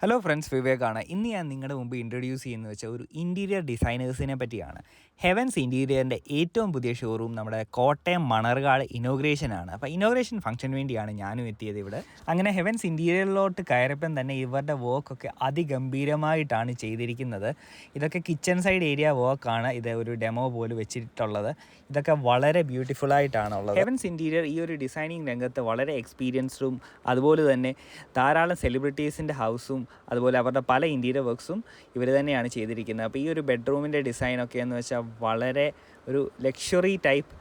Hello friends, വിവേകാണ്. ഇന്ന് ഞാൻ നിങ്ങളുടെ മുമ്പ് ഇൻട്രൊഡ്യൂസ് ചെയ്യുന്നത് വെച്ചാൽ ഒരു ഇൻറ്റീരിയർ ഡിസൈനേഴ്സിനെ പറ്റിയാണ്. ഹെവൻസ് ഇൻറ്റീരിയറിൻ്റെ ഏറ്റവും പുതിയ ഷോറൂം നമ്മുടെ കോട്ടയം മണർകാട് ഇനോഗ്രേഷനാണ്. അപ്പോൾ ഇനോഗ്രേഷൻ ഫംഗ്ഷന് വേണ്ടിയാണ് ഞാനും എത്തിയത് ഇവിടെ. അങ്ങനെ ഹെവൻസ് ഇൻറ്റീരിയറിലോട്ട് കയറിയപ്പം തന്നെ ഇവരുടെ വർക്കൊക്കെ അതിഗംഭീരമായിട്ടാണ് ചെയ്തിരിക്കുന്നത്. ഇതൊക്കെ കിച്ചൺ സൈഡ് ഏരിയ വർക്കാണ്. ഇത് ഒരു ഡെമോ പോലെ വെച്ചിട്ടുള്ളത്. ഇതൊക്കെ വളരെ ബ്യൂട്ടിഫുള്ളായിട്ടാണുള്ളത്. ഹെവൻസ് ഇൻറ്റീരിയർ ഈ ഒരു ഡിസൈനിങ് രംഗത്ത് വളരെ എക്സ്പീരിയൻസ്ഡും അതുപോലെ തന്നെ ധാരാളം സെലിബ്രിറ്റീസിൻ്റെ ഹൗസും അതുപോലെ അവരുടെ പല ഇൻറ്റീരിയർ വർക്ക്സും ഇവർ തന്നെയാണ് ചെയ്തിരിക്കുന്നത്. അപ്പോൾ ഈ ഒരു ബെഡ്റൂമിൻ്റെ ഡിസൈനൊക്കെ എന്ന് വെച്ചാൽ വളരെ ഒരു ലക്ഷറി ടൈപ്പ്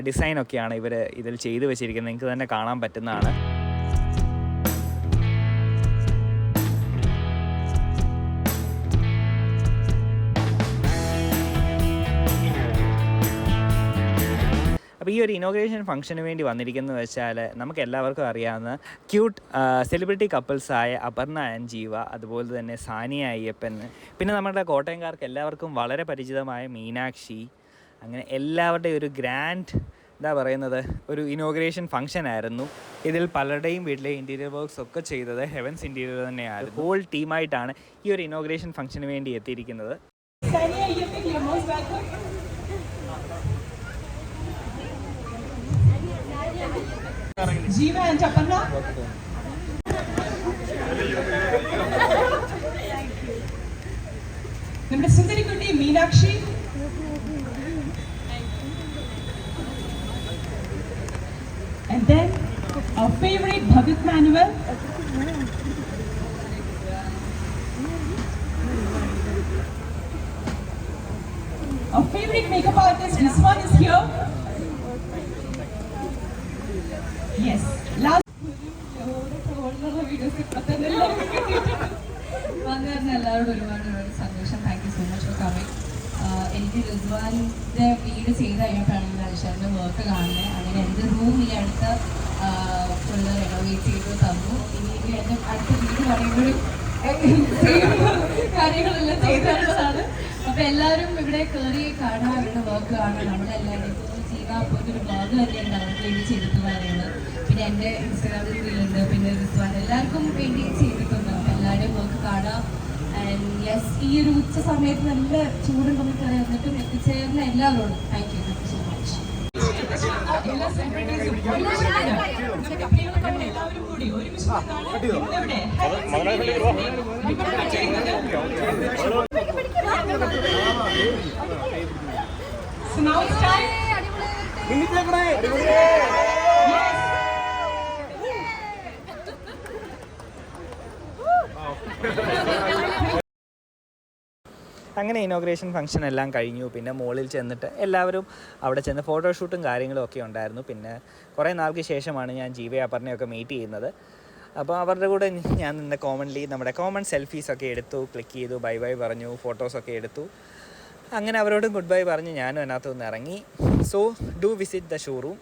ഡിസൈനൊക്കെയാണ് ഇവർ ഇതിൽ ചെയ്തു വെച്ചിരിക്കുന്നത്. നിങ്ങൾക്ക് തന്നെ കാണാൻ പറ്റുന്നതാണ്. അപ്പോൾ ഈ ഒരു ഇനോഗ്രേഷൻ ഫംഗ്ഷന് വേണ്ടി വന്നിരിക്കുന്നത് വെച്ചാൽ നമുക്ക് എല്ലാവർക്കും അറിയാവുന്ന ക്യൂട്ട് സെലിബ്രിറ്റി കപ്പിൾസായ അപർണ ആൻഡ് ജീവ, അതുപോലെ തന്നെ സാനിയ അയ്യപ്പൻ, പിന്നെ നമ്മുടെ കോട്ടയംകാർക്ക് എല്ലാവർക്കും വളരെ പരിചിതമായ മീനാക്ഷി, അങ്ങനെ എല്ലാവരുടെയും ഒരു ഗ്രാൻഡ് ഒരു ഇനോഗ്രേഷൻ ഫംഗ്ഷൻ ആയിരുന്നു. ഇതിൽ പലരുടെയും വീട്ടിലെ ഇൻറ്റീരിയർ വർക്ക്സ് ഒക്കെ ചെയ്തത് ഹെവൻസ് ഇൻറ്റീരിയർ തന്നെയായിരുന്നു. ഹോൾ ടീമായിട്ടാണ് ഈ ഒരു ഇനോഗ്രേഷൻ ഫംഗ്ഷന് വേണ്ടി എത്തിയിരിക്കുന്നത്. Jiva and Chapanna. നമ്മുടെ സുന്ദരിക്കുട്ടി Meenakshi, and then our favorite Bhavit Manuel, our favorite makeup artist. This one is here. Yes. എല്ലാവരോടും ഒരുപാട് സന്തോഷം. Thank you so much for coming. എനിക്ക് റിസ്വാൻ്റെ വീട് ചെയ്ത് കഴിഞ്ഞപ്പോഴാണ് അൽഷാറിൻ്റെ വർക്ക് കാണുന്നത്. അങ്ങനെ എൻ്റെ റൂം ഈ അടുത്ത ഫുള്ള് റെനോവേറ്റ് ചെയ്ത് തന്നു. ഇനി എൻ്റെ അടുത്ത വീട് പറയുമ്പോഴും കാര്യങ്ങളെല്ലാം ചെയ്തിട്ടുള്ളതാണ്. അപ്പോൾ എല്ലാവരും ഇവിടെ കയറി കാണാൻ, അവരുടെ വർക്ക് കാണാൻ. നമ്മളെല്ലാവരും ചെയ്യുക അപ്പോൾ ഒരു ബ്ലോഗ് തന്നെയാണ് അവർക്ക് വേണ്ടി ചെയ്തിട്ടുള്ളത്. പിന്നെ എൻ്റെ ഇൻസ്റ്റാഗ്രാമിൽ റീലുണ്ട്, പിന്നെ റിസ്വാൻ എല്ലാവർക്കും വേണ്ടി ചെയ്തിട്ടുണ്ട്. അപ്പോൾ എല്ലാവരുടെയും വർക്ക് കാണാം. ആൻഡ് യെസ്, ഈ ഒരു ഉച്ച സമയത്ത് നല്ല ചൂടുണ്ടെന്ന് എന്നിട്ടും എത്തിച്ചേർന്ന എല്ലാവരോടും താങ്ക് യു സോ മച്ച്. എല്ലാ സെലിബ്രിറ്റീസും എല്ലാവരും കൂടി ഒരുമിച്ച് So now it's time. അങ്ങനെ ഇനോഗ്രേഷൻ ഫംഗ്ഷൻ എല്ലാം കഴിഞ്ഞു. പിന്നെ മുകളിൽ ചെന്നിട്ട് എല്ലാവരും അവിടെ ചെന്ന് ഫോട്ടോഷൂട്ടും കാര്യങ്ങളും ഒക്കെ ഉണ്ടായിരുന്നു. പിന്നെ കുറേ നാൾക്ക് ശേഷമാണ് ഞാൻ ജീവ അപർണയൊക്കെ മീറ്റ് ചെയ്യുന്നത്. അപ്പോൾ അവരുടെ കൂടെ ഞാൻ നിന്ന് നമ്മുടെ കോമൺ സെൽഫീസൊക്കെ എടുത്തു, ക്ലിക്ക് ചെയ്തു, ബൈ ബൈ പറഞ്ഞു, ഫോട്ടോസൊക്കെ എടുത്തു. അങ്ങനെ അവരോടും ഗുഡ് ബൈ പറഞ്ഞ് ഞാനും അതിനകത്ത് നിന്ന് ഇറങ്ങി. So do visit the showroom.